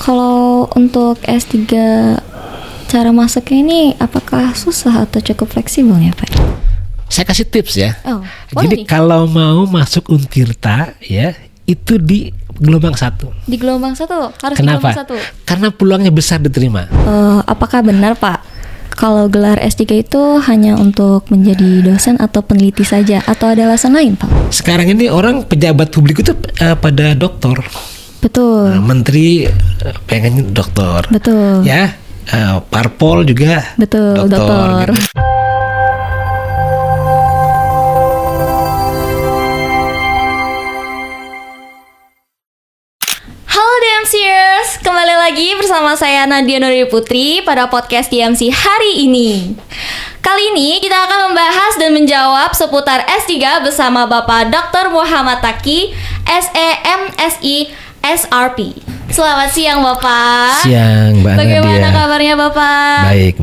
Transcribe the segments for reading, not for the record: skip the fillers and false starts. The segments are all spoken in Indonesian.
Kalau untuk S3 cara masuknya ini apakah susah atau cukup fleksibel ya Pak? Saya kasih tips ya. Oh, Jadi kalau mau masuk Untirta ya, itu di gelombang 1. Di gelombang 1 harus Kenapa? di gelombang 1. Karena peluangnya besar diterima. Apakah benar Pak, kalau gelar S3 itu hanya untuk menjadi dosen atau peneliti saja, atau ada alasan lain Pak? Sekarang ini orang pejabat publik itu pada doktor. Betul. Menteri pengen doktor. Betul. Ya, parpol juga. Betul, doktor. Gitu. Halo DMCers, kembali lagi bersama saya Nadia Nuril Putri pada podcast DMC hari ini. Kali ini kita akan membahas dan menjawab seputar S3 bersama Bapak Dr. Muhammad Taki, SEMSI SRP. Selamat siang Bapak. Siang Mbak Nadia. Bagaimana kabarnya Bapak? Baik.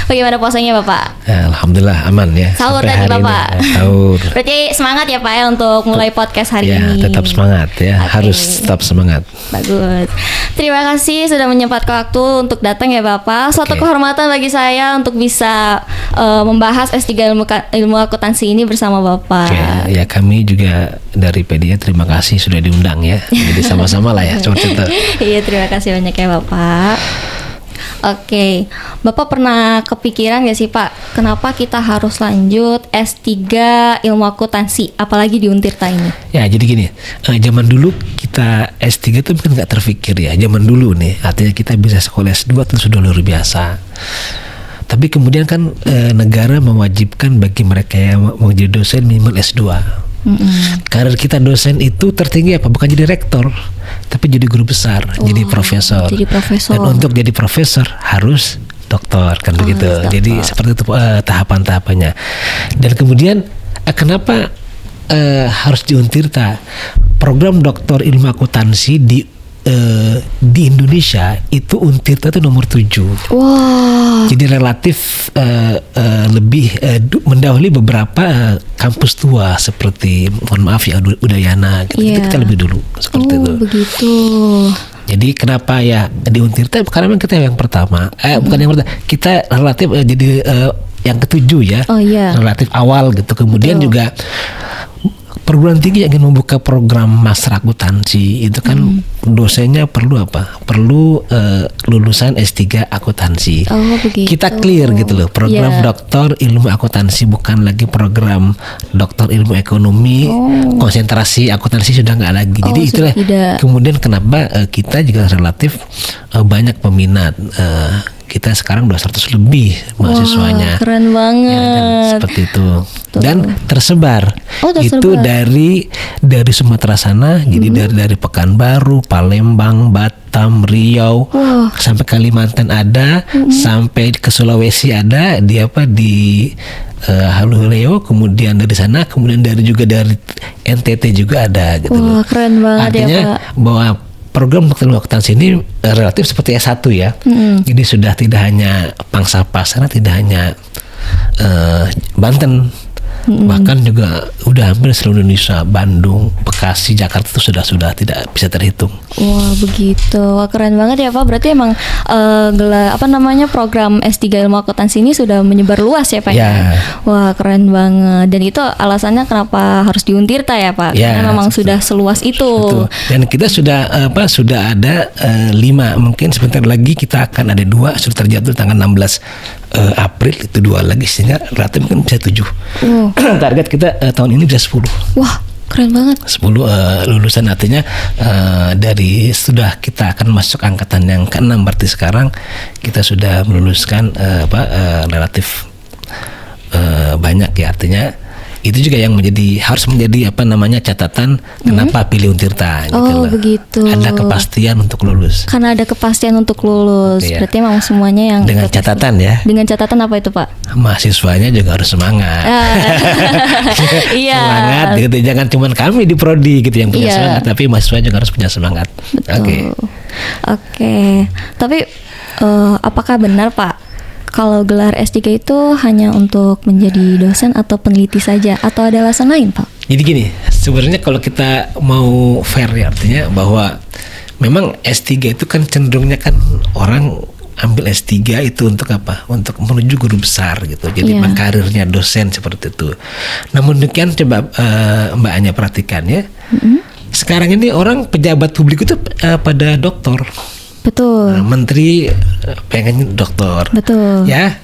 Bagaimana puasanya Bapak? Alhamdulillah aman ya. Sahur Sampai tadi hari Bapak. Ini, sahur. Berarti semangat ya Pak ya untuk mulai podcast hari Ya, ini. tetap semangat ya. Oke. Harus tetap semangat. Bagus. Terima kasih sudah menyempatkan waktu untuk datang ya Bapak. Suatu Oke. kehormatan bagi saya untuk bisa membahas S3 ilmu akuntansi ini bersama Bapak. Oke, ya kami juga dari PDIA terima kasih sudah diundang ya. Jadi sama-sama lah ya. Seperti itu. Iya, terima kasih banyak ya Bapak. Oke, Bapak pernah kepikiran gak sih Pak, kenapa kita harus lanjut S3 ilmu akuntansi, apalagi di Untirta ini? Ya jadi gini, zaman dulu kita S3 itu kan nggak terpikir ya. Zaman dulu nih, artinya kita bisa sekolah S2 itu sudah luar biasa. Tapi kemudian kan negara mewajibkan bagi mereka yang mau jadi dosen minimal S2. Karir kita dosen itu tertinggi apa? Bukan jadi rektor, tapi jadi guru besar, jadi profesor. Jadi profesor. Dan untuk jadi profesor harus doktor kan begitu. doktor. Jadi seperti itu tahapan-tahapannya. Dan kemudian kenapa harus di Untirta? Program doktor ilmu akuntansi di Indonesia itu Untirta itu nomor 7. Wah. Jadi relatif lebih mendahului beberapa kampus tua seperti mohon maaf ya Udayana gitu. Iya. Jadi kita lebih dulu seperti itu. Begitu. Jadi kenapa ya di Untirta? Karena memang kita yang pertama. Bukan yang pertama. Kita relatif jadi yang ketujuh ya. Oh iya. Relatif awal gitu. Kemudian Betul. juga perguruan tinggi yang ingin membuka program master akuntansi itu kan dosennya perlu apa? Perlu lulusan S3 akuntansi. Oh begitu. Kita clear gitu loh. Program Iya. doktor ilmu akuntansi bukan lagi program doktor ilmu ekonomi. Konsentrasi akuntansi sudah nggak lagi. Jadi sudah itulah tidak. kemudian kenapa kita juga relatif banyak peminat. Kita sekarang 200 lebih mahasiswanya. Wah, keren Ya, banget. dan seperti itu. Dan tersebar. Oh, tersebar. Itu dari Sumatera sana, jadi dari Pekanbaru, Palembang, Batam, Riau, sampai Kalimantan ada, sampai ke Sulawesi ada, di Haluleo, kemudian dari sana, kemudian juga dari NTT juga ada gitu loh. Wah, keren banget Artinya ya Pak. bahwa program dokter ilmu akuntansi ini relatif seperti S1 ya. Jadi sudah tidak hanya pangsa pasar, tidak hanya Banten, bahkan juga udah hampir seluruh Indonesia, Bandung, Bekasi, Jakarta itu sudah tidak bisa terhitung. Wah begitu, wah keren banget ya Pak. Berarti emang program S3 ilmu akuntansi ini sudah menyebar luas ya Pak. Ya. Wah keren banget. Dan itu alasannya kenapa harus di Untirta ya Pak? Ya, Karena memang betul. sudah seluas itu. Betul. Dan kita sudah ada 5, mungkin sebentar lagi kita akan ada 2 sudah terjadwal tanggal 16 April itu 2 lagi, sehingga relatif mungkin bisa 7. Target kita tahun ini bisa 10. Wah keren banget. 10 lulusan, artinya dari sudah kita akan masuk angkatan yang ke-6, berarti sekarang kita sudah meluluskan relatif banyak ya, artinya itu juga yang harus menjadi catatan kenapa pilih Untirta gitu Oh loh. begitu. Ada kepastian untuk lulus. Karena ada kepastian untuk lulus. Iya. Berarti memang semuanya yang Dengan catatan ya, Dengan catatan apa itu Pak? mahasiswanya juga harus semangat. Iya. Semangat gitu, jangan cuma kami di prodi gitu yang punya Iya. semangat, tapi mahasiswa juga harus punya semangat. Oke. Oke. Tapi apakah benar Pak, kalau gelar S3 itu hanya untuk menjadi dosen atau peneliti saja, atau ada alasan lain Pak? Jadi gini, sebenarnya kalau kita mau fair ya, artinya bahwa memang S3 itu kan cenderungnya kan orang ambil S3 itu untuk apa? Untuk menuju guru besar gitu. Jadi karirnya dosen seperti itu. Namun demikian coba Mbak Anya perhatikan ya. Sekarang ini orang pejabat publik itu pada doktor. Betul. Menteri pengen doktor. Betul. Ya.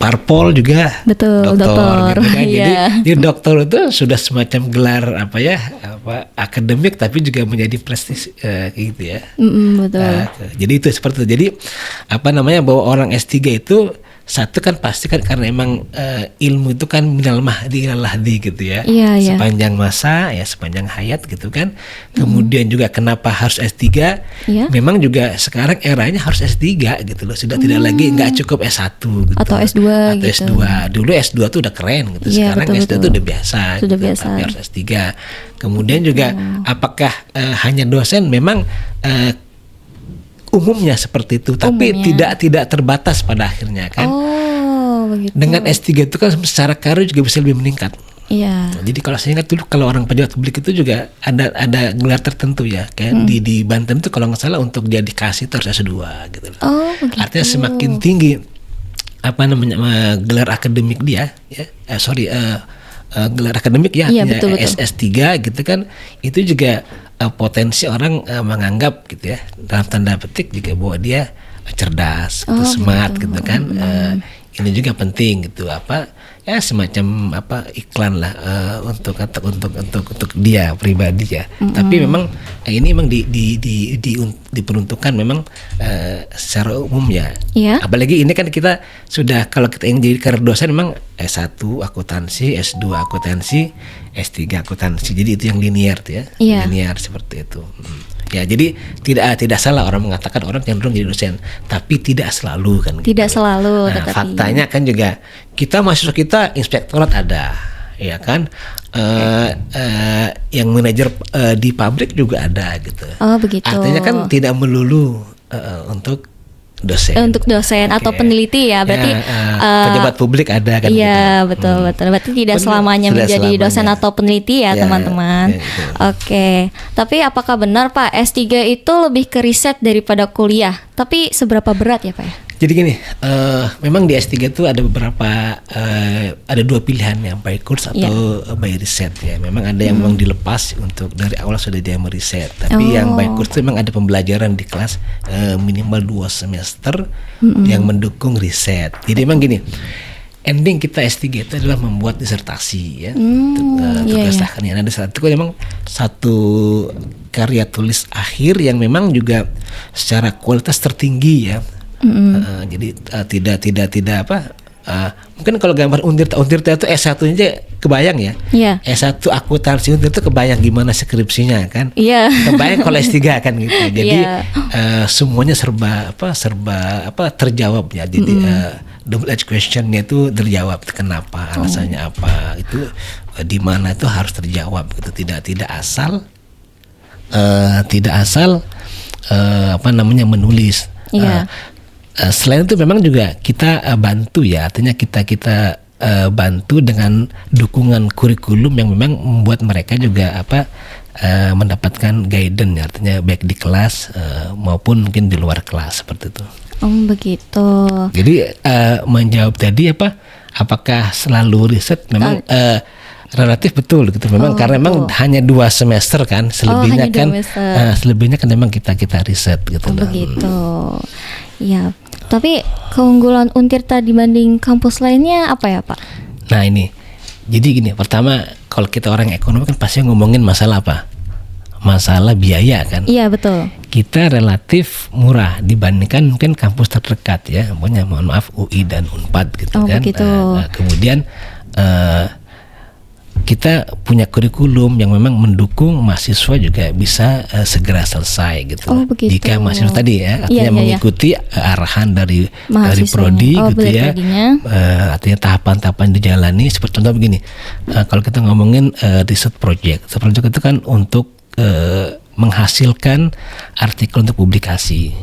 Parpol juga betul, doktor. Gitu kan. Jadi dokter itu sudah semacam gelar akademik tapi juga menjadi prestis gitu ya. Betul. Jadi itu seperti itu. Jadi bahwa orang S3 itu satu kan pasti kan karena emang ilmu itu kan minal mahdi ilal lahdi gitu ya. Sepanjang masa ya, sepanjang hayat gitu kan. Kemudian juga kenapa harus S3? Memang juga sekarang eranya harus S3 gitu loh. Sudah tidak lagi nggak cukup S1 gitu. Atau S2 atau gitu. S2. Dulu S2 tuh udah keren gitu. Sekarang S2 tuh udah biasa. Sudah gitu. biasa. Tapi harus S3. Kemudian juga apakah hanya dosen memang umumnya seperti itu, tapi tidak terbatas pada akhirnya kan. Begitu. Dengan S3 itu kan secara karir juga bisa lebih meningkat. Iya. Jadi kalau saya ingat dulu kalau orang pejabat publik itu juga ada gelar tertentu ya, kayak di Banten itu kalau nggak salah untuk dia dikasih itu harus S2 gitu. Begitu. Artinya semakin tinggi gelar akademik dia ya, gelar akademik ya, betul. S3 gitu kan, itu juga potensi orang menganggap gitu ya, dalam tanda petik juga bahwa dia cerdas, smart gitu kan. Ini juga penting gitu, semacam iklan lah untuk dia pribadi ya. Tapi memang ini memang diperuntukkan memang secara umum ya. Apalagi ini kan kita sudah, kalau kita ingin jadi karir dosen memang S1 akuntansi, S2 akuntansi, S3 akuntansi. Jadi itu yang linear tuh ya. Linear seperti itu. Ya, jadi tidak salah orang mengatakan orang cenderung jadi dosen, tapi tidak selalu kan. Tidak gitu. selalu. Nah, faktanya kan juga mahasiswa kita inspektorat ada, ya kan. Yang manajer di pabrik juga ada gitu. Begitu. Artinya kan tidak melulu untuk dosen. Untuk dosen atau peneliti ya, berarti pejabat publik ada kan. Iya, gitu. betul. Berarti tidak selamanya menjadi dosen atau peneliti ya, teman-teman. Oke. Tapi apakah benar Pak, S3 itu lebih ke riset daripada kuliah? Tapi seberapa berat ya Pak ya? Jadi gini, memang di S3 itu ada beberapa, ada dua pilihan ya, by course atau by riset ya. Memang ada yang memang dilepas untuk dari awal sudah dia meriset. Tapi yang by course itu memang ada pembelajaran di kelas minimal 2 semester yang mendukung riset. Jadi memang gini, ending kita S3 itu adalah membuat disertasi ya. Tugas akhirnya. Nah, di saat itu memang satu karya tulis akhir yang memang juga secara kualitas tertinggi ya. Jadi tidak mungkin kalau gambar Untirta itu S1 aja kebayang ya. S1 akuntansi Untirta itu kebayang gimana skripsinya kan. Kebayang kalau S3 kan gitu. Jadi semuanya serba terjawab ya. Jadi double edge questionnya itu terjawab, kenapa, alasannya apa, itu di mana itu harus terjawab gitu. Tidak asal menulis. Selain itu memang juga kita bantu ya, artinya kita bantu dengan dukungan kurikulum yang memang membuat mereka juga mendapatkan guidance ya, artinya baik di kelas maupun mungkin di luar kelas seperti itu. Begitu. Jadi menjawab tadi apakah selalu riset memang relatif betul gitu memang karena memang hanya 2 semester kan, selebihnya selebihnya kan memang kita riset gitu. Begitu. Ya. Tapi keunggulan Untirta dibanding kampus lainnya apa ya Pak? Nah ini, jadi gini, pertama kalau kita orang ekonomi kan pasti ngomongin masalah apa? Masalah biaya kan? Iya betul. Kita relatif murah dibandingkan mungkin kampus terdekat ya, mohon maaf UI dan Unpad gitu kan. Begitu. Kemudian kita punya kurikulum yang memang mendukung mahasiswa juga bisa segera selesai gitu. Jika mahasiswa tadi ya, artinya mengikuti arahan dari prodi gitu ya. Artinya tahapan-tahapan dijalani. Seperti contoh begini, kalau kita ngomongin research project itu kan untuk menghasilkan artikel untuk publikasi.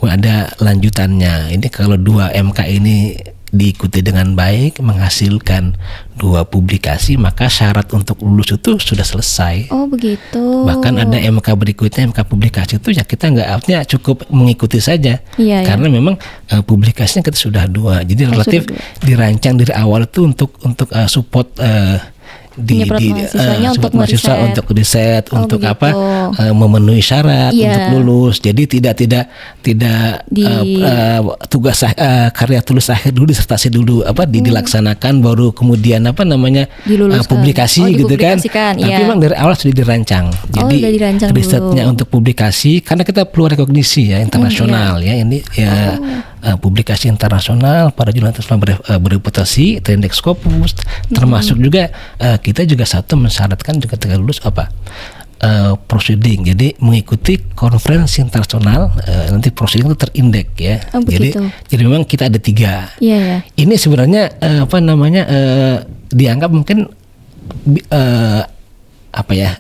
Ada lanjutannya. Ini kalau 2 MK ini diikuti dengan baik, menghasilkan 2 publikasi, maka syarat untuk lulus itu sudah selesai. Oh begitu. Bahkan ada MK berikutnya, MK publikasi itu ya kita nggak, artinya cukup mengikuti saja. Iya, Karena memang publikasinya kita sudah 2, jadi relatif dirancang dari awal itu untuk support mahasiswanya untuk mahasiswa untuk riset, untuk begitu. memenuhi syarat Iya. untuk lulus. Jadi tidak tugas karya tulis akhir dulu, disertasi dulu dilaksanakan, baru kemudian Diluluskan. publikasi gitu kan. Dipublikasikan, Tapi iya. memang dari awal sudah dirancang. Jadi udah dirancang risetnya untuk publikasi, karena kita perlu rekognisi ya internasional ya, ini ya publikasi internasional pada jurnal internasional bereputasi, Index Scopus, termasuk juga kita juga satu mensyaratkan juga ketika lulus proceeding, jadi mengikuti konferensi internasional, nanti proceeding itu terindeks ya. Oh, jadi memang kita ada 3. Iya. Ini sebenarnya dianggap mungkin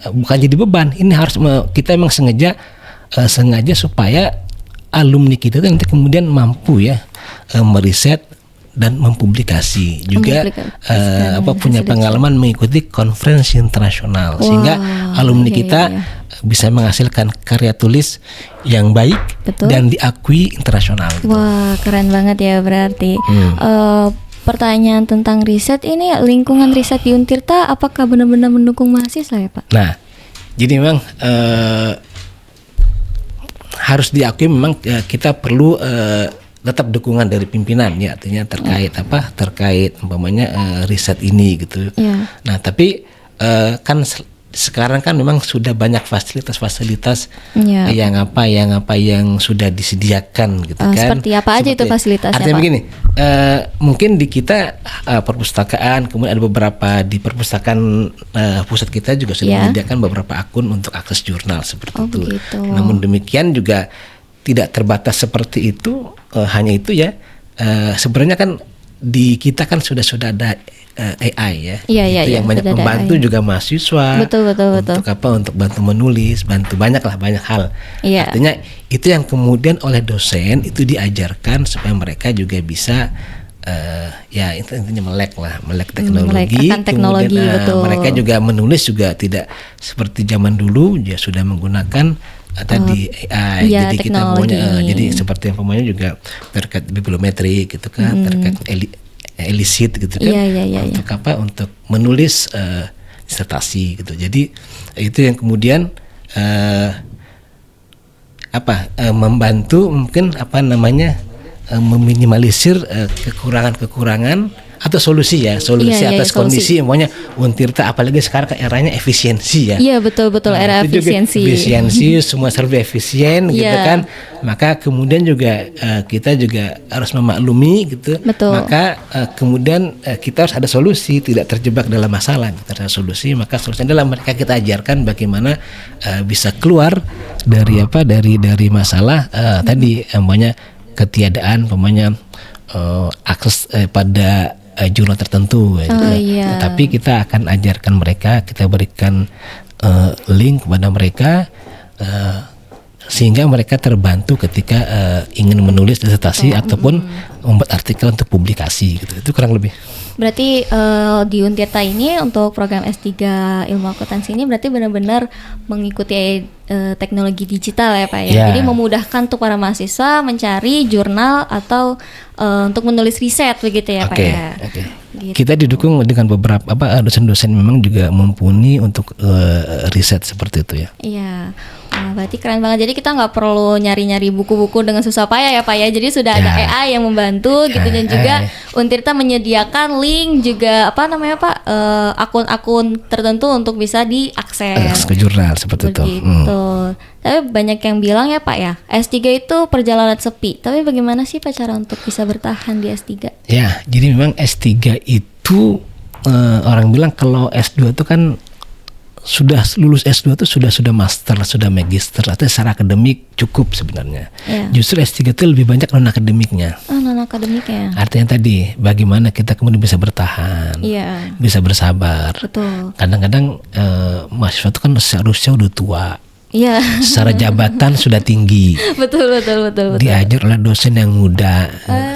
bukan jadi beban. Ini harus kita memang sengaja supaya alumni kita itu nanti kemudian mampu ya meriset dan mempublikasi juga punya pengalaman mengikuti konferensi internasional. Sehingga alumni kita bisa menghasilkan karya tulis yang baik. Betul. Dan diakui internasional gitu. Wah, keren banget ya berarti. Pertanyaan tentang riset ini, lingkungan riset di Untirta apakah benar-benar mendukung mahasiswa ya Pak? Nah, jadi memang harus diakui memang kita perlu tetap dukungan dari pimpinan ya, artinya terkait umpamanya riset ini gitu. Yeah. Nah, tapi kan sekarang kan memang sudah banyak fasilitas-fasilitas yang sudah disediakan gitu kan. Seperti apa aja itu fasilitasnya, artinya Pak? Begini, mungkin di kita perpustakaan, kemudian ada beberapa di perpustakaan pusat kita juga sudah menyediakan beberapa akun untuk akses jurnal seperti itu. Begitu. Namun demikian juga tidak terbatas seperti itu, hanya itu ya. Sebenarnya kan di kita kan sudah ada AI ya, yang banyak membantu juga mahasiswa. Betul. Untuk bantu menulis, banyak hal. Iya. Artinya itu yang kemudian oleh dosen itu diajarkan supaya mereka juga bisa intinya melek teknologi. Kemudian betul. Mereka juga menulis juga tidak seperti zaman dulu, ya sudah menggunakan tadi AI. Jadi teknologi. kita jadi seperti yang pemainnya juga terkait bibliometri gitu kan, terkait elicit gitu kan. Untuk untuk menulis disertasi gitu. Jadi itu yang kemudian membantu mungkin meminimalisir kekurangan atau solusi atas kondisi umpamanya Untirta, apalagi sekarang kan eranya efisiensi ya. Iya, betul era efisiensi. Semua serba efisien gitu kan. Maka kemudian juga kita juga harus memaklumi gitu. Betul. Maka kemudian kita harus ada solusi, tidak terjebak dalam masalah. Kita ada solusi, maka solusinya adalah mereka kita ajarkan bagaimana bisa keluar dari masalah tadi umpamanya ketiadaan akses pada jurnal tertentu Tapi kita akan ajarkan mereka, kita berikan link kepada mereka sehingga mereka terbantu ketika ingin menulis disertasi ataupun membuat artikel untuk publikasi gitu. Itu kurang lebih. Berarti di Untirta ini untuk program S3 Ilmu Akuntansi ini berarti benar-benar mengikuti teknologi digital ya Pak ya. Jadi memudahkan untuk para mahasiswa mencari jurnal atau untuk menulis riset begitu ya Pak ya. Gitu. Kita didukung dengan beberapa dosen-dosen memang juga mumpuni untuk riset seperti itu ya. Iya. Berarti keren banget. Jadi kita nggak perlu nyari-nyari buku-buku dengan susah payah ya Pak ya. Jadi sudah ada AI yang membantu gitu, dan juga Untirta menyediakan link juga Pak akun-akun tertentu untuk bisa diakses ke jurnal seperti itu. Tapi banyak yang bilang ya Pak ya, S3 itu perjalanan sepi. Tapi bagaimana sih Pak cara untuk bisa bertahan di S3? Ya, jadi memang S3 itu orang bilang kalau S2 itu kan sudah lulus S2 itu sudah master, sudah magister, atau secara akademik cukup sebenarnya. Justru S3 itu lebih banyak non akademiknya. Non akademiknya. Artinya tadi bagaimana kita kemudian bisa bertahan, bisa bersabar. Betul. Kadang-kadang mahasiswa itu kan seharusnya udah tua. Secara jabatan sudah tinggi. Betul. Diajar oleh dosen yang muda.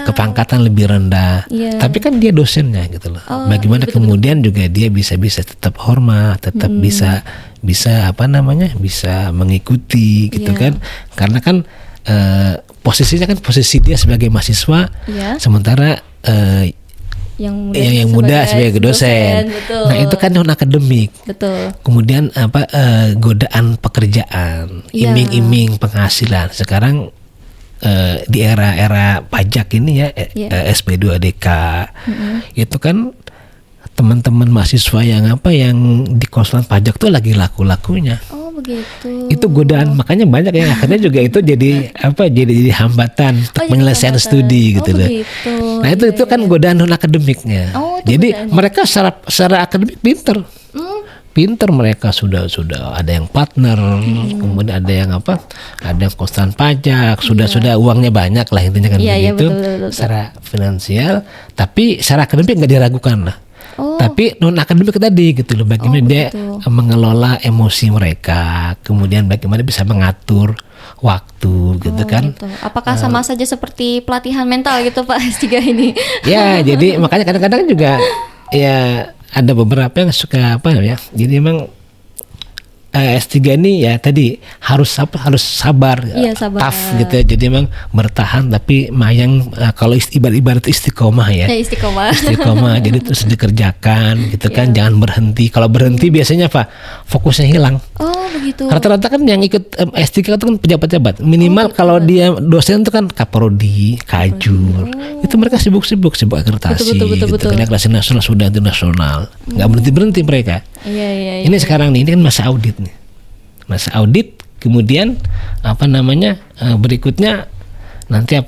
kepangkatan lebih rendah. Iya. Tapi kan dia dosennya gitu loh. Oh, Bagaimana betul, kemudian juga dia bisa tetap hormat, tetap bisa bisa mengikuti gitu Iya. kan. Karena kan posisinya kan posisi dia sebagai mahasiswa, Iya. sementara yang muda sebagai dosen. Betul. Nah, itu kan non akademik. Betul. Kemudian godaan pekerjaan, Iya. iming-iming penghasilan. Sekarang di era pajak ini ya, Iya. SP2DK itu kan teman-teman mahasiswa yang di konsulan pajak tuh lagi laku-lakunya. Oh, begitu. Itu godaan, makanya banyak yang akhirnya juga itu jadi jadi hambatan untuk jadi penyelesaian hambatan. studi gitu Oh, loh. begitu. Nah, itu kan godaan non akademiknya. Oh, itu Jadi godaan. mereka secara akademik pinter. Pinter mereka sudah ada yang partner, kemudian ada yang ada yang konsulan pajak, sudah uangnya banyak lah intinya kan Iya, iya, begitu. betul. Secara finansial, tapi secara akademik nggak diragukan lah. Oh. Tapi non akademik tadi gitu loh, bagaimana dia begitu. mengelola emosi mereka, kemudian bagaimana bisa mengatur waktu gitu kan. Gitu. Apakah sama saja seperti pelatihan mental gitu Pak S3 ini? Ya, jadi makanya kadang-kadang juga ya ada beberapa yang suka jadi emang S3 ini ya tadi harus sabar, Iya, sabar. tough gitu ya. Jadi emang bertahan tapi mayang kalau ibarat istiqomah ya. Ya, istiqomah. Istiqomah jadi terus dikerjakan gitu kan, jangan berhenti. Kalau berhenti biasanya fokusnya hilang. Oh, begitu. Rata-rata kan yang ikut S3 itu kan pejabat-pejabat. Minimal kalau dia dosen itu kan kaprodi, kajur. Itu mereka sibuk akreditasi Betul. gitu. Kan kelas nasional sudah internasional. Nggak berhenti mereka. Iya. Ini sekarang ini kan masa audit nih. Masa audit, kemudian berikutnya nanti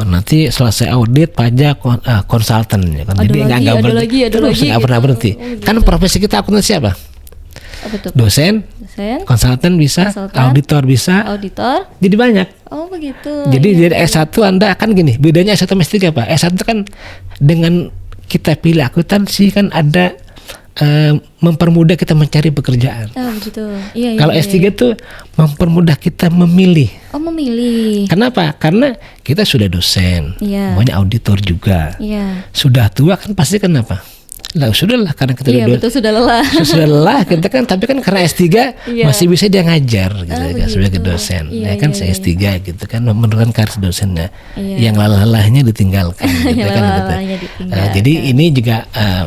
nanti selesai audit pajak konsultan ya kan. Ada Jadi lagi, nggak ada berhenti. lagi, ada Terus lagi nggak pernah gitu. berhenti. Kan profesi kita akuntansi apa? Apa tuh? Dosen, konsultan bisa, Konsultan. auditor bisa. Auditor. Jadi banyak. Oh, begitu. Jadi dari S1 Anda akan gini, bedanya S1 sama S3 apa? S1 kan dengan kita pilih akuntansi kan ada mempermudah kita mencari pekerjaan. Oh, begitu. Iya. Kalau S3 tuh mempermudah kita memilih. Oh, memilih. Kenapa? Karena kita sudah dosen, Iya. banyak auditor juga. Iya. Sudah tua kan pasti kenapa? Lah sudahlah karena kita Iya, udah betul, sudah lelah. sudah lelah kita kan, tapi kan karena S3 Iya. masih bisa dia ngajar gitu kan begitu. sebagai dosen. Iya, Ya kan iya, saya S3 gitu kan menurunkan karir dosennya. Iya. Yang lelah-lelahnya ditinggalkan gitu Yang kan gitu. lelah-lelahnya ditinggalkan. Jadi ini juga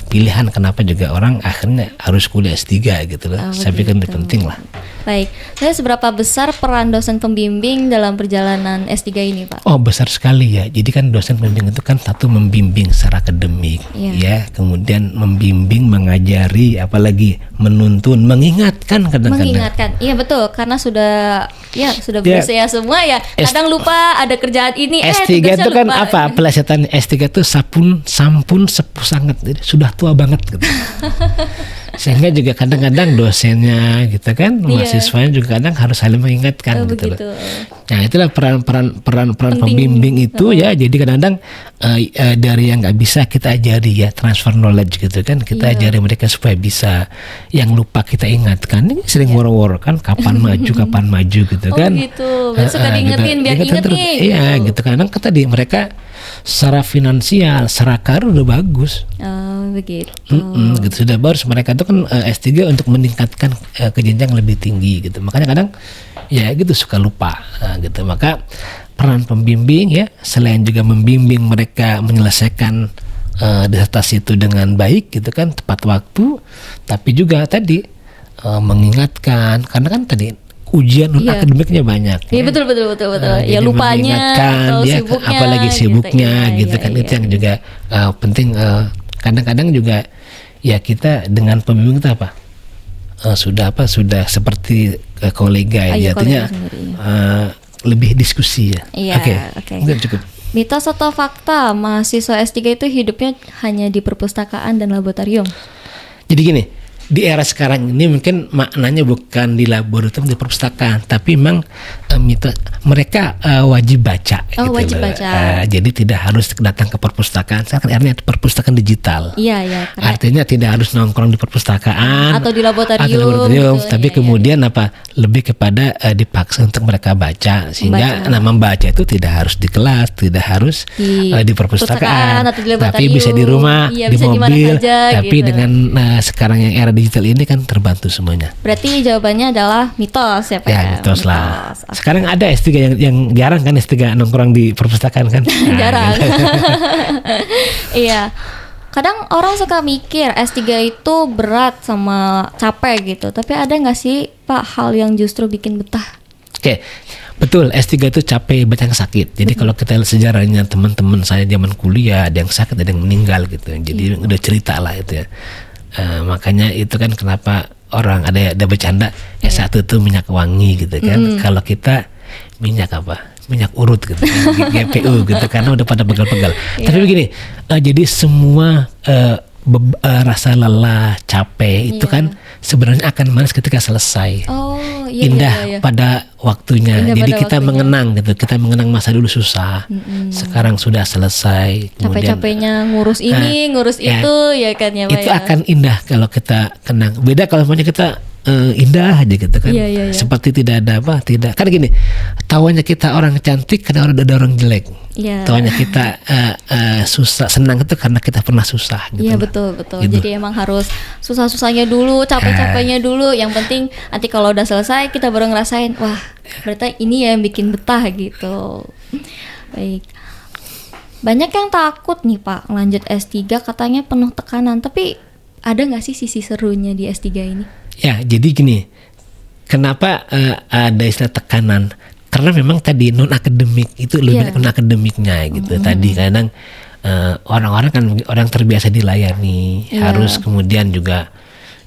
pilihan kenapa juga orang akhirnya harus kuliah S3 gitu loh. Oh, Saya pikir ini begitu. penting lah. Baik. Saya seberapa besar peran dosen pembimbing dalam perjalanan S3 ini, Pak? Oh, besar sekali ya. Jadi kan dosen pembimbing itu kan satu membimbing secara akademik, Iya. ya, kemudian membimbing, mengajari, apalagi menuntun, mengingatkan kadang-kadang. Mengingatkan. Iya, betul, karena sudah Ya. berusia semua ya. Kadang lupa ada kerjaan ini, S3 tugasnya itu kan lupa. apa? Pelesetan S3 itu sampun sepuh sangat. Jadi sudah tua banget gitu. Sehingga juga kadang-kadang dosennya gitu kan, mahasiswanya juga kadang harus saling mengingatkan Oh, gitu loh. begitu. Nah, itulah peran Penting. pembimbing itu ya. Jadi kadang-kadang dari yang nggak bisa kita ajari ya, transfer knowledge gitu kan. Kita Iya. ajari mereka supaya bisa. Yang lupa kita ingatkan. Ini sering war-war kan, kapan maju gitu Oh, kan. gitu. Suka diingetin biar diingetin inget terus. nih. Iya gitu. Kadang kan tadi mereka secara finansial, secara karir udah bagus. Oh, begitu. Gitu sudah bagus. Mereka itu kan S3 untuk meningkatkan ke jenjang lebih tinggi gitu. Makanya kadang ya gitu suka lupa gitu. Maka peran pembimbing ya, selain juga membimbing mereka menyelesaikan disertasi itu dengan baik gitu kan, tepat waktu, tapi juga tadi mengingatkan, karena kan tadi ujian Iya. akademiknya banyak. Iya, betul. Ya, Jadi lupanya mengingatkan atau ya, sibuknya. apalagi sibuknya gitu, Iya, kan iya, itu yang juga penting. Kadang-kadang juga ya kita dengan pembimbing itu sudah seperti kolega Iya, ya, artinya kolega sendiri. lebih diskusi ya. Iya, oke. Udah cukup. Mitos atau fakta mahasiswa S3 itu hidupnya hanya di perpustakaan dan laboratorium? Jadi gini, di era sekarang ini mungkin maknanya bukan di laboratorium, di perpustakaan, tapi memang mereka wajib baca. Oh, gitu wajib loh. baca. Jadi tidak harus datang ke perpustakaan. Sekarang artinya perpustakaan digital. Iya. Artinya tidak harus nongkrong di perpustakaan Atau di laboratorium. Gitu. Tapi Iya. kemudian lebih kepada dipaksa untuk mereka baca, sehingga membaca itu tidak harus di kelas, tidak harus di perpustakaan, atau di tapi bisa di rumah, iya, di bisa mobil. saja, Tapi gitu. dengan sekarang yang era digital ini kan terbantu semuanya. Berarti jawabannya adalah mitos ya Pak? Ya, mitos lah. Sekarang ada S3 yang jarang kan, S3 nongkrong di perpustakaan kan. Jarang. Gitu. Iya. Kadang orang suka mikir S3 itu berat sama capek gitu. Tapi ada nggak sih Pak hal yang justru bikin betah? Oke, betul, S3 itu capek, banyak yang sakit. Jadi kalau kita lihat sejarahnya teman-teman saya zaman kuliah, ada yang sakit, ada yang meninggal gitu. Jadi udah cerita lah itu ya. Makanya itu kan kenapa orang ada bercanda S1 itu minyak wangi gitu kan. Kalau kita minyak apa? Minyak urut gitu, GPU gitu, karena udah pada pegal-pegal. Tapi begini, jadi semua rasa lelah, capek itu kan sebenarnya akan manis ketika selesai. Oh, indah pada waktunya. Indah Jadi pada kita waktunya. mengenang gitu, kita mengenang masa dulu susah. Sekarang sudah selesai. Kemudian Capek-capeknya ngurus ini, ngurus ya, itu ya kan ya Pak itu ya? akan indah kalau kita kenang. Beda kalau maunya kita indah aja gitu kan. Iya. Seperti tidak ada apa, tidak. Kan gini, tawanya kita orang cantik karena ada orang jelek. Iya. Tawanya kita susah, senang itu karena kita pernah susah gitu. Iya betul. Gitu. Jadi emang harus susah-susahnya dulu, capek-capeknya dulu. Yang penting nanti kalau udah selesai kita baru ngerasain, wah berarti ini ya yang bikin betah gitu. Baik. Banyak yang takut nih Pak lanjut S3 katanya penuh tekanan. Tapi ada nggak sih sisi serunya di S3 ini? Ya, jadi gini, kenapa ada istilah tekanan? Karena memang tadi non akademik itu lebih banyak non akademiknya gitu. Tadi kadang orang-orang kan orang terbiasa dilayani, harus kemudian juga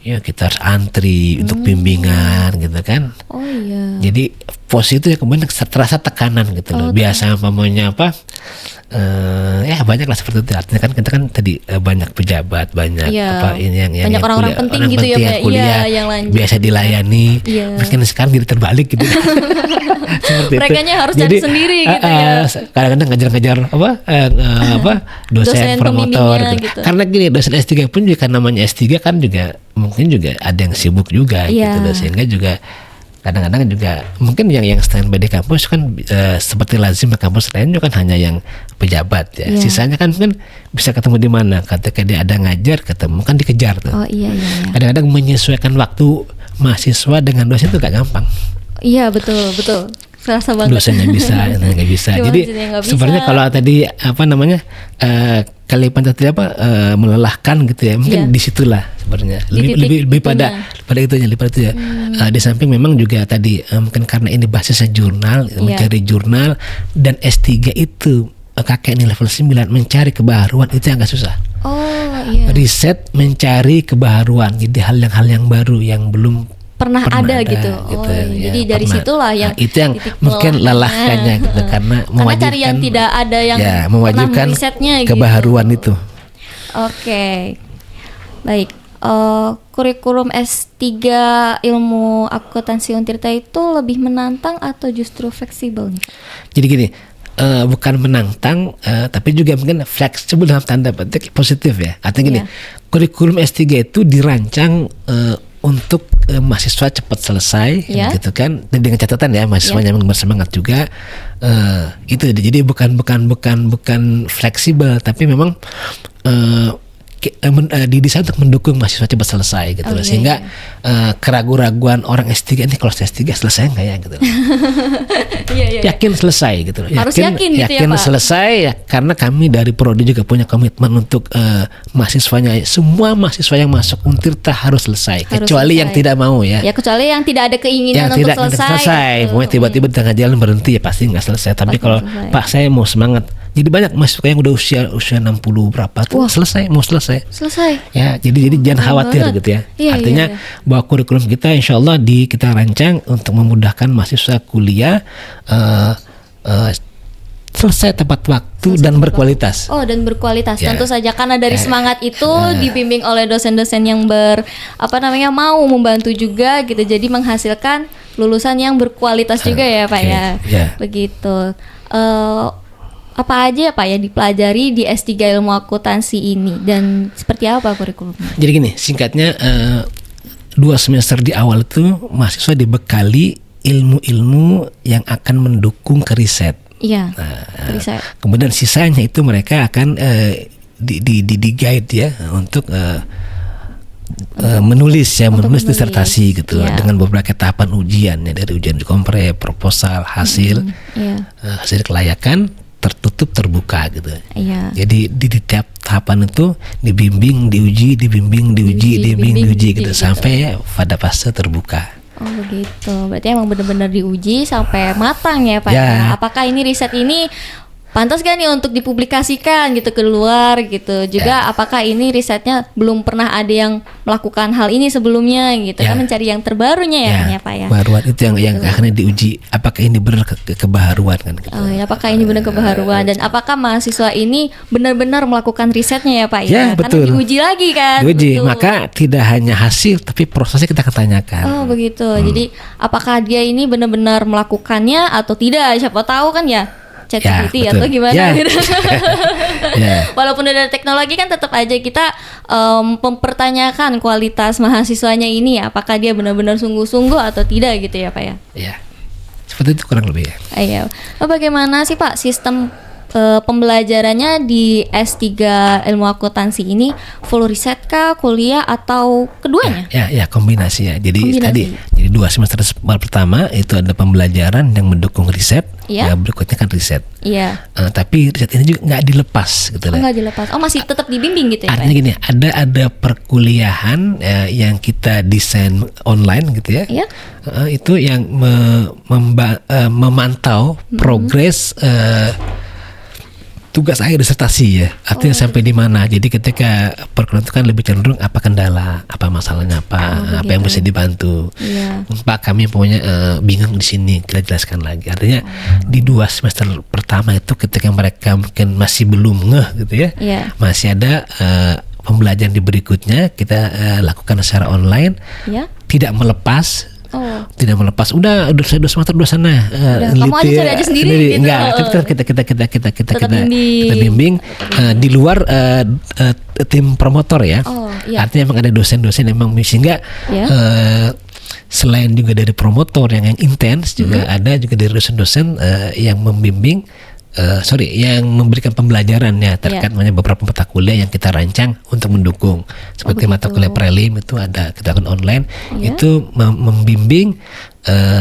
ya kita harus antri untuk bimbingan gitu kan. Oh iya. Jadi pos itu ya kemudian terasa tekanan gitu loh. Biasa umpamanya apa? Ya banyak lah seperti itu. Artinya kan kita kan tadi banyak pejabat, banyak apa ini yang banyak orang-orang penting gitu ya, yang kuliah, yang lanjut. biasa dilayani. Mungkin sekarang jadi terbalik gitu. Seperti Merekanya itu. harus cari sendiri gitu ya. Kadang-kadang ngejar-ngejar dosen promotor gitu. Karena gini, dosen S3 pun juga namanya S3 kan juga mungkin juga ada yang sibuk juga gitu, sehingga juga kadang-kadang juga mungkin yang standby di kampus kan seperti lazim di kampus lain juga kan hanya yang pejabat ya. Sisanya kan mungkin bisa ketemu di mana, ketika dia ada ngajar ketemu kan dikejar tuh. Oh iya. Kadang-kadang menyesuaikan waktu mahasiswa dengan dosen itu gak gampang. Iya betul. Serasa banget. Dosennya bisa, nggak bisa. Jadi sebenarnya kalau tadi apa namanya kalimat tadi melelahkan gitu ya, mungkin disitulah sebenarnya lebih pada itunya, di samping memang juga tadi mungkin karena ini basisnya jurnal, mencari jurnal, dan S3 itu KKN level 9 mencari kebaharuan itu yang agak susah. Oh iya. Riset mencari kebaharuan, jadi hal yang baru yang belum pernah ada gitu. Oh, ya, jadi dari situlah yang itu yang mungkin lelahkannya gitu, karena mewajibkan cari yang tidak ada yang mewajibkan risetnya kebaharuan gitu. itu. Oke. Baik. Kurikulum S3 ilmu akuntansi Untirta itu lebih menantang atau justru fleksibel nih? Jadi gini, bukan menantang, tapi juga mungkin fleksibel dalam tanda petik positif ya. Artinya gini, kurikulum S3 itu dirancang untuk mahasiswa cepat selesai, gitu kan, dengan catatan ya mahasiswanya bersemangat juga. Itu jadi bukan fleksibel, tapi memang didesain untuk mendukung mahasiswa cepat selesai gitu loh. Sehingga keraguan-raguan orang S3 ini kalau S3 selesai nggak ya gitu loh. Yakin selesai gitu loh. Harus yakin gitu ya Pak. Selesai ya, karena kami dari Prodi juga punya komitmen untuk mahasiswanya, semua mahasiswa yang masuk Untirta harus selesai, kecuali yang tidak mau ya. Ya kecuali yang tidak ada keinginan yang untuk selesai. Pokoknya tiba-tiba di tengah jalan berhenti ya pasti nggak selesai. Tapi kalau Pak saya mau semangat, jadi banyak mahasiswa yang udah usia 60 berapa tuh mau selesai. Ya, jadi jangan khawatir gitu ya. Artinya bahwa kurikulum kita insya Allah kita rancang untuk memudahkan mahasiswa kuliah selesai tepat waktu dan berkualitas. Oh, dan berkualitas. Ya. Tentu saja karena dari Ya. semangat itu dibimbing oleh dosen-dosen yang mau membantu juga gitu. Jadi menghasilkan lulusan yang berkualitas juga ya, Pak Oke. ya. Ya. Begitu. Apa aja Pak ya dipelajari di S3 Ilmu Akuntansi ini dan seperti apa kurikulumnya? Jadi gini, singkatnya 2 semester di awal itu mahasiswa dibekali ilmu-ilmu yang akan mendukung ke riset. Iya. Riset. Kemudian sisanya itu mereka akan di guide ya untuk menulis menulis, disertasi gitu ya. dengan beberapa tahapan ujian ya, dari ujian kompre, proposal, hasil, Iya. hasil kelayakan, tertutup, terbuka gitu. Iya. Jadi di tiap tahapan itu dibimbing, diuji, diuji gitu sampai pada fase terbuka. Oh begitu, berarti emang benar-benar diuji sampai matang ya Pak. Ya. Apakah ini riset ini pantas gak nih untuk dipublikasikan gitu keluar gitu? Juga apakah ini risetnya belum pernah ada yang melakukan hal ini sebelumnya gitu? Ya. Kan mencari yang terbarunya ya, Pak ya. Baruan itu yang akhirnya diuji apakah ini benar kebaharuan kan gitu. Oh, ya, apakah ini benar kebaharuan dan apakah mahasiswa ini benar-benar melakukan risetnya ya Pak Ya, ya? betul. Karena diuji lagi kan. Diuji, Betul. maka tidak hanya hasil tapi prosesnya kita akan tanyakan. Oh begitu. Jadi apakah dia ini benar-benar melakukannya atau tidak? Siapa tahu kan ya ChatGPT Ya, atau betul. gimana Ya. gitu. Ya. Walaupun ada teknologi kan tetap aja kita mempertanyakan kualitas mahasiswanya ini ya, apakah dia benar-benar sungguh-sungguh atau tidak gitu ya Pak ya. Ya. Seperti itu kurang lebih ya. Iya. Bagaimana sih Pak sistem pembelajarannya di S3 Ilmu Akuntansi ini, full riset kah, kuliah atau keduanya? Ya, kombinasi ya. Jadi Kombinasi. jadi 2 semester pertama itu ada pembelajaran yang mendukung riset, Iya. ya berikutnya kan riset. Iya. Tapi riset ini juga nggak dilepas gitu Oh, lah. nggak dilepas. Oh, masih tetap dibimbing gitu ya Pak? Artinya gini, ada perkuliahan yang kita desain online gitu ya. Iya. Itu yang memantau progres tugas akhir disertasi ya, artinya sampai di mana. Jadi ketika perkuliahan itu kan lebih cenderung apa kendala, apa masalahnya, apa yang bisa dibantu. Iya. Pak kami punya bingung di sini, kita jelaskan lagi. Artinya di 2 semester pertama itu ketika mereka mungkin masih belum ngeh gitu ya, Iya. masih ada pembelajaran di berikutnya kita lakukan secara online, Iya. tidak melepas. Oh. Tidak melepas. Udah semester dua sana. Kamu aja cari aja sendiri gitu. Enggak, kita Tetap bimbing. bimbing di luar tim promotor ya. Oh, iya. Artinya memang ada dosen-dosen yang memang sehingga Iya. selain juga dari promotor yang intens juga ada juga dari dosen-dosen yang membimbing yang memberikan pembelajaran ya terkait beberapa mata kuliah yang kita rancang untuk mendukung seperti mata kuliah prelim itu ada kita lakukan online. Iya. Itu membimbing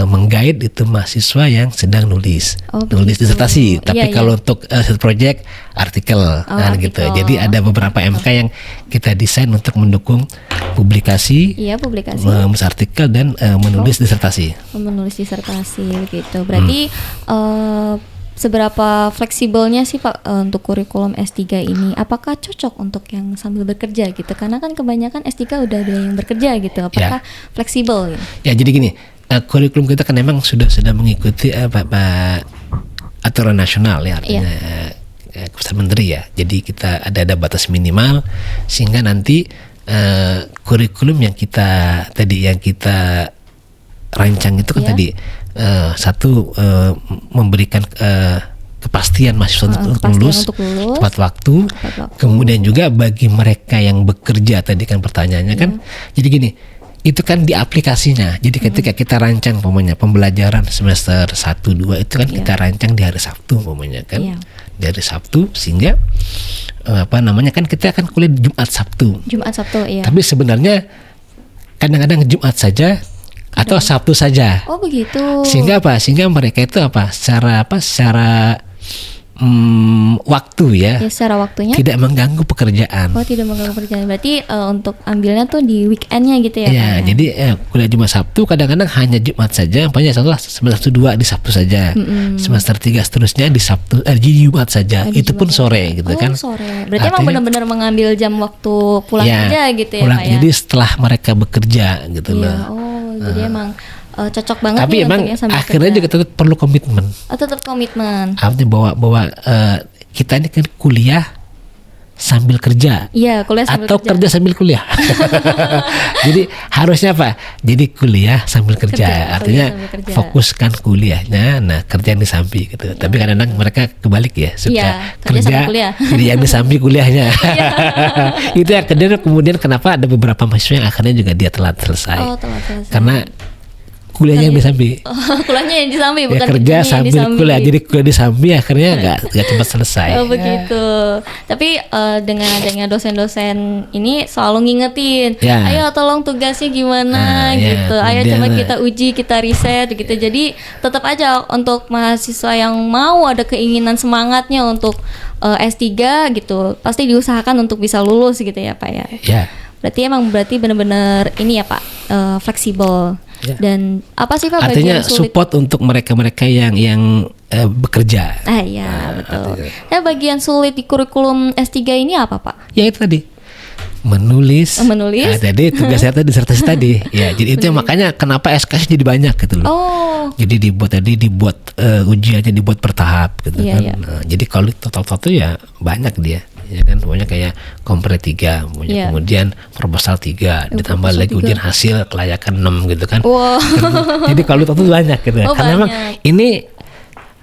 mengguide itu mahasiswa yang sedang nulis begitu. disertasi. Tapi Iya, kalau untuk project artikel kan gitu. artikel. Jadi ada beberapa MK yang kita desain untuk mendukung publikasi, Iya, publikasi. menulis artikel dan menulis disertasi. Menulis disertasi gitu. Berarti seberapa fleksibelnya sih Pak untuk kurikulum S3 ini? Apakah cocok untuk yang sambil bekerja gitu? Karena kan kebanyakan S3 udah ada yang bekerja gitu. Apakah fleksibel gitu? Ya jadi gini, kurikulum kita kan memang sudah mengikuti aturan nasional ya, artinya keputusan menteri ya. Jadi kita ada batas minimal sehingga nanti kurikulum yang kita rancang itu kan tadi satu memberikan kepastian mahasiswa untuk lulus tepat waktu. Kemudian juga bagi mereka yang bekerja tadi kan pertanyaannya kan. Jadi gini, itu kan di aplikasinya. Jadi ketika kita rancang pembelajaran semester 1 2 itu kan kita rancang di hari Sabtu kan. Di hari Sabtu sehingga kan kita akan kuliah Jumat Sabtu. Iya. Tapi sebenarnya kadang-kadang Jumat saja atau Sabtu saja. Oh begitu. Sehingga mereka itu secara waktu ya. Secara waktunya tidak mengganggu pekerjaan. Oh, tidak mengganggu pekerjaan. Berarti untuk ambilnya tuh di weekendnya gitu ya? Ya, jadi kuliah Jumat Sabtu kadang-kadang hanya Jumat saja. Umpamanya semester 2 di Sabtu saja. Semester 3 seterusnya di Jumat saja. Itu pun sore gitu kan. Sore. Berarti emang benar-benar mengambil jam waktu pulang aja gitu ya, pulang. Pak ya? Jadi setelah mereka bekerja gitu loh. Jadi emang cocok banget Tapi nih emang untuk yang sambil akhirnya kerja. juga tetap perlu komitmen. Tetap komitmen. Artinya bahwa kita ini kan kuliah sambil kerja. Iya, kuliah sambil Atau kerja sambil kuliah. Jadi harusnya apa? Jadi kuliah sambil kerja. Artinya sambil kerja. fokuskan kuliahnya, nah kerjaan di samping gitu. Tapi kadang-kadang mereka kebalik ya, suka Iya, kerja sambil kuliah. jadi yang di samping kuliahnya. Itu yang kemudian kenapa ada beberapa mahasiswa yang akhirnya juga dia telat selesai. Oh, telat selesai. Karena kuliahnya yang di samping. Kuliahnya yang di samping, Ya bukan kerja kerjanya yang di sambil samping. kuliah, jadi kuliah di samping akhirnya nggak cepat selesai. Oh begitu. Tapi dengan adanya dosen-dosen ini selalu ngingetin, Ya. ayo tolong tugasnya gimana Ya, gitu. Ayo kemudian, coba kita uji, kita riset gitu. Jadi tetap aja untuk mahasiswa yang mau ada keinginan semangatnya untuk S3 gitu, pasti diusahakan untuk bisa lulus gitu ya Pak ya. Ya. Berarti benar-benar ini ya Pak, fleksibel. Ya. Dan apa sih Pak Artinya bagian sulit? support untuk mereka-mereka yang bekerja. Iya betul. Bagian sulit di kurikulum S3 ini apa Pak? Ya itu tadi menulis. Jadi tugasnya tadi disertasi tadi. Ya, jadi itu makanya kenapa SKS jadi banyak gitu loh. Oh. Jadi dibuat ujiannya dibuat bertahap gitu Iya, kan. iya. Nah, jadi kalau total ya banyak dia. Ya kan pokoknya kayak kompre 3, Iya. kemudian proposal 3, ditambah proposal lagi 3. ujian hasil kelayakan 6 gitu kan. Wow. Jadi kalau total banyak gitu. Oh, Karena memang banyak. ini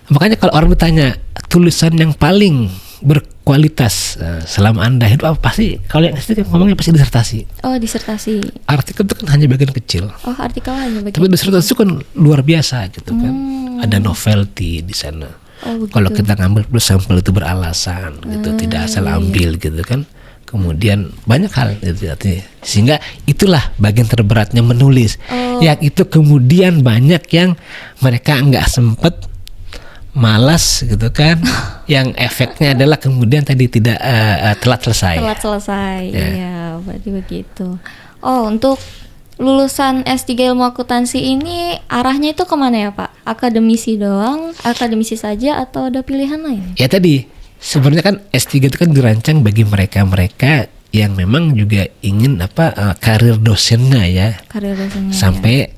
makanya kalau orang bertanya tulisan yang paling berkualitas selama Anda hidup apa, pasti kalau yang SD ngomongnya pasti disertasi. Oh disertasi. Artikel itu kan hanya bagian kecil. Oh artikel hanya Tapi bagian. disertasi itu kan luar biasa gitu kan. Ada novelty di sana. Oh, begitu. Kalau kita ngambil sampel itu beralasan gitu, tidak asal ambil gitu kan. Kemudian banyak hal gitu artinya. Sehingga itulah bagian terberatnya menulis. Yang itu kemudian banyak yang mereka nggak sempet, malas gitu kan. Yang efeknya adalah kemudian tadi tidak telat selesai. Telat selesai. Ya. Iya berarti begitu. Oh untuk lulusan S3 ilmu akuntansi ini arahnya itu kemana ya Pak? Akademisi doang, akademisi saja atau ada pilihan lain? Ya tadi sebenarnya kan S3 itu kan dirancang bagi mereka-mereka yang memang juga ingin karir dosennya ya Karir dosennya. sampai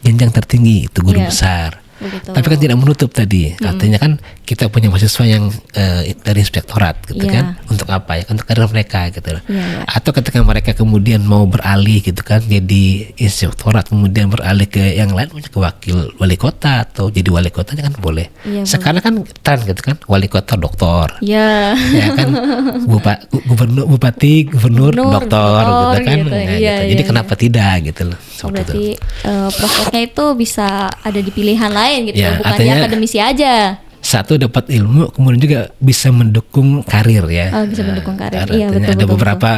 jenjang tertinggi itu guru Iya. besar. Begitu. Tapi kan tidak menutup tadi. Artinya kan kita punya mahasiswa yang dari inspektorat gitu Iya. kan. Untuk apa ya? Untuk karir mereka gitu. Iya, iya. Atau ketika mereka kemudian mau beralih gitu kan jadi inspektorat kemudian beralih ke yang lain, punya ke wakil wali kota atau jadi wali kotanya kan boleh. Iya, Sekarang kan tren gitu kan, wali kota doktor. Ya. Ya kan bupati, gubernur, doktor gitu kan. gitu. Nah, Iya, gitu. Jadi iya, kenapa tidak gitu loh. Oh, Seperti itu. berarti prospeknya itu bisa ada di pilihan lain gitu Ya, bukan di artinya- akademisi aja. Satu dapat ilmu, kemudian juga bisa mendukung karir ya. Oh, bisa mendukung karir. Artinya Iya, betul, ada betul, beberapa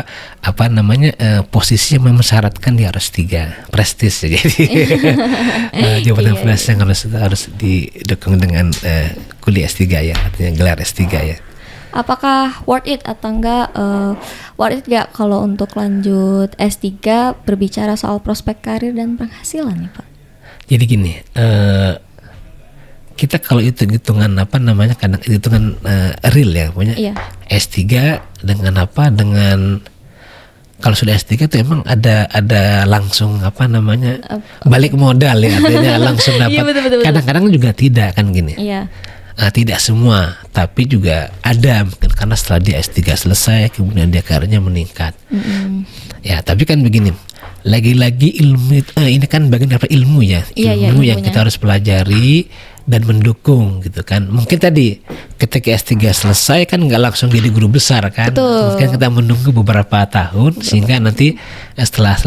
posisi yang memensyaratkan dia harus 3 prestis ya. Jadi jabatan Iya, plus yang harus didukung dengan kuliah S3 ya, artinya gelar S3 ya. Apakah worth it atau enggak? Worth it enggak kalau untuk lanjut S3 berbicara soal prospek karir dan penghasilan nih Pak? Jadi gini, kita kalau hitungan kadang hitungan real ya, punya Iya. S3 dengan kalau sudah S3 itu emang ada langsung balik modal ya, artinya langsung dapat. Iya, betul. Kadang-kadang juga tidak kan gini. Iya. Tidak semua, tapi juga ada mungkin karena setelah dia S3 selesai kemudian dia karirnya meningkat. Ya, tapi kan begini, lagi-lagi ilmu ini kan bagian dari ilmu ya, Iya, ilmu yang ilmunya. kita harus pelajari dan mendukung gitu kan. Mungkin tadi ketika S3 selesai kan nggak langsung jadi guru besar kan. Betul. Mungkin kita menunggu beberapa tahun sehingga nanti setelah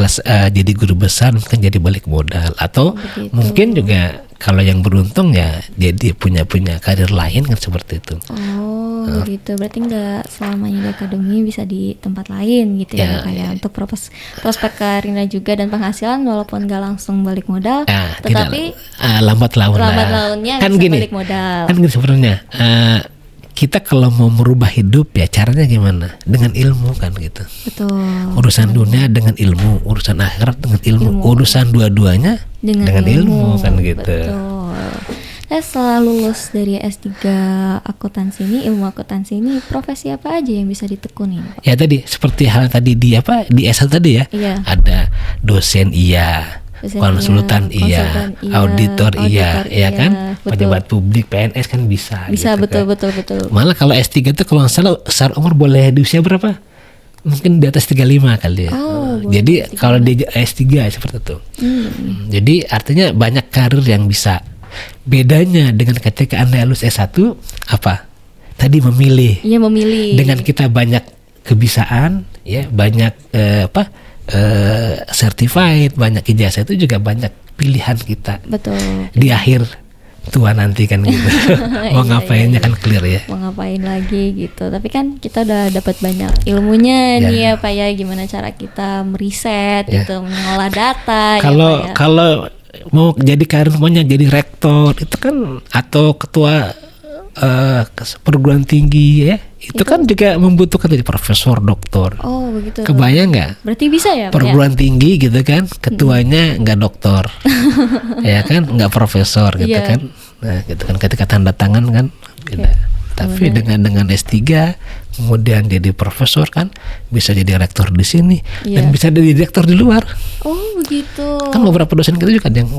jadi guru besar mungkin jadi balik modal atau Begitu. mungkin juga kalau yang beruntung ya jadi punya karir lain kan seperti itu. Oh, begitu. Berarti enggak selamanya di akademi, bisa di tempat lain gitu ya, Ya, kayak untuk prospek karirnya juga dan penghasilan walaupun enggak langsung balik modal, Nah, tetapi lambat laun lambat lah. launnya Kan bisa gini, balik modal. kan gini sebenarnya. Kita kalau mau merubah hidup ya caranya gimana? Dengan ilmu kan gitu. Betul. Urusan dunia dengan ilmu, urusan akhirat dengan ilmu, urusan dua-duanya dengan ilmu kan gitu. Betul. Setelah lulus dari S3 akuntansi ini, ilmu akuntansi ini, profesi apa aja yang bisa ditekuni, Pak? Ya tadi seperti hal tadi di S1 tadi ya. Iya. Ada dosen iya, konsultan iya, auditor iya, ya kan, betul. pejabat publik, PNS kan bisa. Bisa, gitu betul, kan. betul. Malah kalau S3 itu kalau nggak salah secara umur boleh di usia berapa? Mungkin di atas 35 kali ya. Jadi kalau di S3 seperti itu. Jadi artinya banyak karir yang bisa. Bedanya dengan ketika Anda lulus S1 apa? Tadi memilih. Iya, memilih. Dengan kita banyak kebisaan, ya, banyak certified, banyak ijazah, itu juga banyak pilihan kita. Betul. Di akhir tua nanti kan gitu. Mau ngapainnya kan clear ya. Mau ngapain lagi gitu. Tapi kan kita udah dapat banyak ilmunya nih ya Pak ya, gimana cara kita meriset gitu, mengolah data. Kalau mau jadi karir maunya jadi rektor itu kan, atau ketua perguruan tinggi ya, itu kan juga membutuhkan jadi profesor, doktor. Oh begitu. Kebayang nggak? Berarti bisa ya Pak? Perguruan tinggi gitu kan, ketuanya nggak doktor, ya kan, nggak profesor gitu kan. Nah gitu kan, ketika tanda tangan kan beda. Tapi dengan S3 kemudian jadi profesor kan, bisa jadi rektor di sini dan bisa jadi direktur di luar. Oh begitu. Kan beberapa dosen kita juga ada yang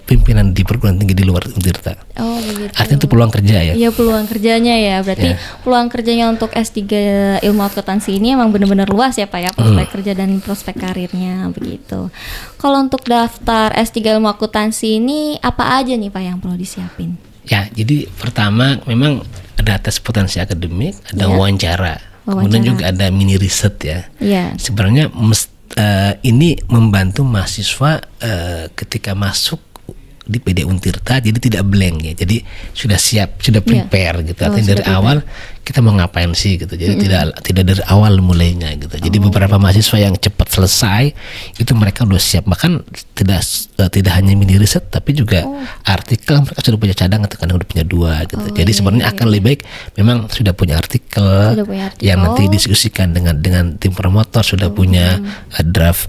pimpinan di perguruan tinggi di luar Untirta. Oh begitu. Artinya itu peluang kerja ya. Iya, peluang kerjanya ya. Berarti peluang kerjanya untuk S3 ilmu akuntansi ini emang benar-benar luas ya Pak ya, prospek kerja dan prospek karirnya begitu. Kalau untuk daftar S3 ilmu akuntansi ini apa aja nih Pak yang perlu disiapin? Ya, jadi pertama memang ada tes potensi akademik, ada wawancara. Kemudian juga ada mini riset ya. Sebenarnya ini membantu mahasiswa ketika masuk di PD Untirta, jadi tidak blank ya. Jadi sudah siap, sudah prepare gitu. Artinya dari awal kita mau ngapain sih gitu. Jadi tidak dari awal mulainya gitu. Jadi beberapa mahasiswa yang cepat selesai itu mereka udah siap. Bahkan tidak hanya mini riset tapi juga artikel mereka sudah punya cadang atau kadang udah punya 2 gitu. Jadi sebenarnya akan lebih baik memang sudah punya artikel, yang nanti diskusikan dengan tim promotor, sudah punya draft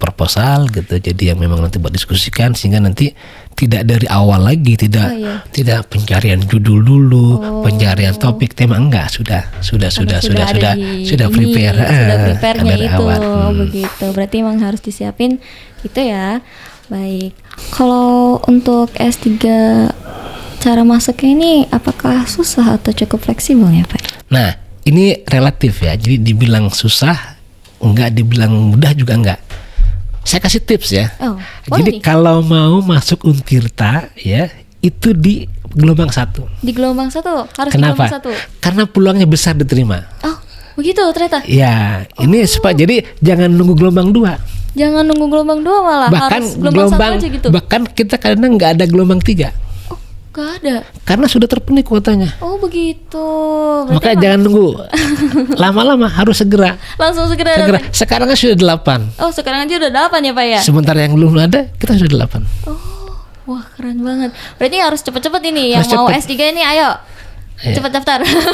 proposal gitu. Jadi yang memang nanti buat diskusikan, sehingga nanti tidak dari awal lagi, tidak pencarian judul dulu, pencarian topik tema, enggak, sudah prepare dari itu awal. begitu. Berarti emang harus disiapin gitu ya. Baik. Kalau untuk S3 cara masuknya ini apakah susah atau cukup fleksibel ya Pak? Nah, ini relatif ya. Jadi dibilang susah enggak, dibilang mudah juga enggak. Saya kasih tips ya. Jadi kalau mau masuk Untirta ya, itu di gelombang 1. Di gelombang 1 harus. Kenapa? Gelombang 1. Karena peluangnya besar diterima. Oh, begitu ternyata. Ya, ini supaya jadi jangan nunggu gelombang 2. Jangan nunggu gelombang 2 malah. Bahkan harus gelombang 1 aja gitu. Bahkan kita kadang nggak ada gelombang 3. Oh, nggak ada. Karena sudah terpenuhi kuotanya. Oh, begitu. Makanya jangan nunggu lama-lama, harus segera. Langsung segera. Sekarang kan sudah 8. Oh, sekarang aja udah 8 ya Pak ya. Sementara yang belum ada, kita sudah 8. Oh, wah keren banget. Berarti harus cepet-cepet ini harus yang mau S3 ini, ayo cepat daftar. Gitu.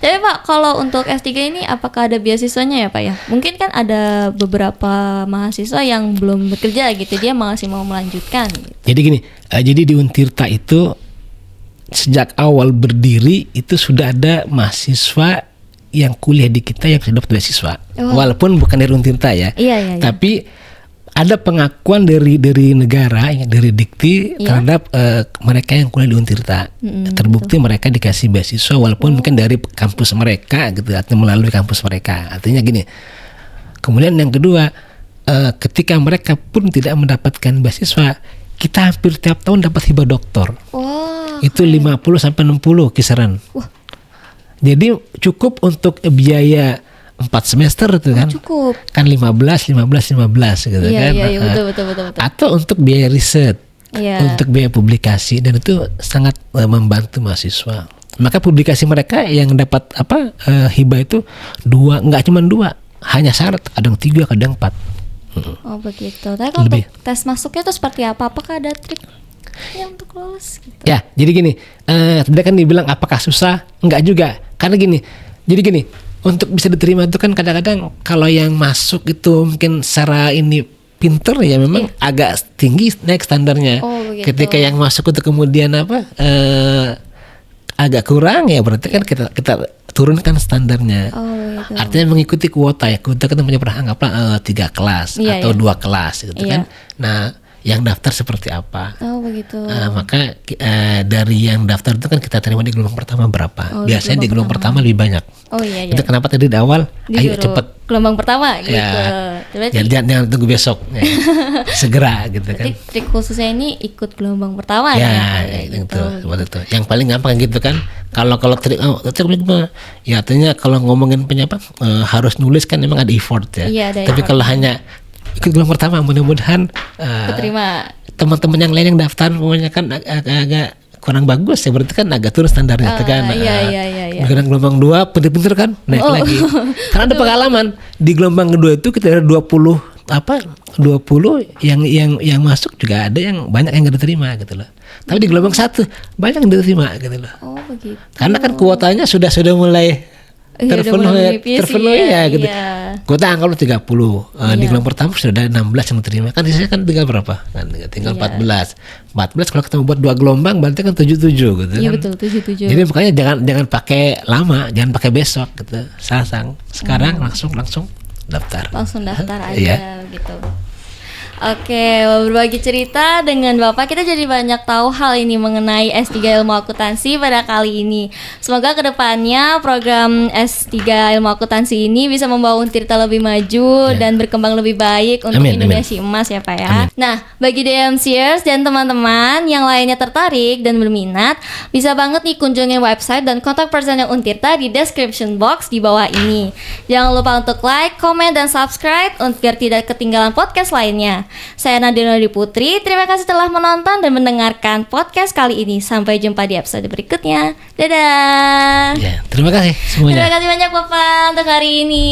Jadi Pak, kalau untuk S3 ini apakah ada beasiswanya ya Pak ya? Mungkin kan ada beberapa mahasiswa yang belum bekerja gitu, dia masih mau melanjutkan gitu. Jadi gini, jadi di Untirta itu sejak awal berdiri itu sudah ada mahasiswa yang kuliah di kita yang sudah dapat beasiswa. Walaupun bukan dari Untirta ya. Iya. Tapi ada pengakuan dari negara, dari Dikti terhadap mereka yang kuliah di Untirta. Terbukti mereka dikasih beasiswa walaupun mungkin dari kampus mereka gitu, atau melalui kampus mereka. Artinya gini. Kemudian yang kedua, ketika mereka pun tidak mendapatkan beasiswa, kita hampir tiap tahun dapat hibah doktor. Itu 50 sampai 60 kisaran. Jadi cukup untuk biaya 4 semester itu kan. Cukup. Kan 15 gitu kan. Iya, betul. Atau untuk biaya riset. Untuk biaya publikasi, dan itu sangat membantu mahasiswa. Maka publikasi mereka yang dapat hibah itu 2, enggak cuma 2, hanya syarat, kadang 3, kadang 4. Oh begitu. Tapi kalau untuk tes masuknya itu seperti apa? Apakah ada trik untuk lolos gitu? Ya, jadi gini, tadi kan dibilang apakah susah? Enggak juga, karena gini. Jadi gini, untuk bisa diterima itu kan kadang-kadang kalau yang masuk itu mungkin secara ini pinter ya, memang agak tinggi naik standarnya. Ketika yang masuk itu kemudian agak kurang ya, berarti kan kita turunkan standarnya. gitu. Artinya mengikuti kuota ya. Kuota kan namanya anggaplah 3 kelas Iya, atau iya. 2 kelas gitu Iya. kan. Nah, yang daftar seperti apa? Oh begitu. Maka dari yang daftar itu kan kita terima di gelombang pertama berapa? Oh, Biasanya di gelombang gelombang pertama lebih banyak. Oh iya iya. Itu kenapa tadi di awal? Ayo Disuruh cepet. gelombang pertama gitu. Ya, Berarti jangan tunggu besok. Ya. Segera gitu kan. trik khususnya ini ikut gelombang pertama Ya, gitu. itu seperti itu. Yang paling gampang gitu kan. Kalau trik gimana? Ya artinya kalau ngomongin penyapa harus nulis kan memang ada effort ya. Iya, ada Tapi effort. kalau hanya ikut gelombang pertama mudah-mudahan Keterima. teman-teman yang lain yang daftar pokoknya kan agak kurang bagus ya, berarti kan agak turun standarnya itu kan. Iya. Dengan gelombang 2 pinter-pinter kan naik lagi. Karena ada pengalaman di gelombang kedua itu kita ada 20 yang masuk juga ada yang banyak yang gak diterima gitu loh. Tapi di gelombang 1 banyak yang diterima gitu loh. Oh begitu. Karena kan kuotanya sudah mulai Iya, udah mulai menipis, terpenuhi ya gitu. iya. Kuota angka lu 30. Di Iya. gelombang pertama sudah ada 16 yang terima. Kan sisanya kan tinggal berapa? Kan tinggal Iya. 14. 14 kalau kita buat 2 gelombang berarti kan 77 gitu Iya kan. betul 77. Jadi makanya jangan pakai lama, jangan pakai besok gitu. Sasang. Sekarang langsung daftar. Langsung daftar aja Iya. gitu. Oke, berbagi cerita dengan Bapak kita jadi banyak tahu hal ini mengenai S3 Ilmu Akuntansi pada kali ini. Semoga kedepannya program S3 Ilmu Akuntansi ini bisa membawa Untirta lebih maju dan berkembang lebih baik untuk Amin, Indonesia Emas ya Pak ya. Amin. Nah, bagi DMCers dan teman-teman yang lainnya tertarik dan berminat, bisa banget nih kunjungi website dan kontak personnya Untirta di description box di bawah ini. Jangan lupa untuk like, komen, dan subscribe biar tidak ketinggalan podcast lainnya. Saya Nadia Nuri Putri, terima kasih telah menonton dan mendengarkan podcast kali ini. Sampai jumpa di episode berikutnya. Dadah. Ya, terima kasih semuanya. Terima kasih banyak Bapak untuk hari ini.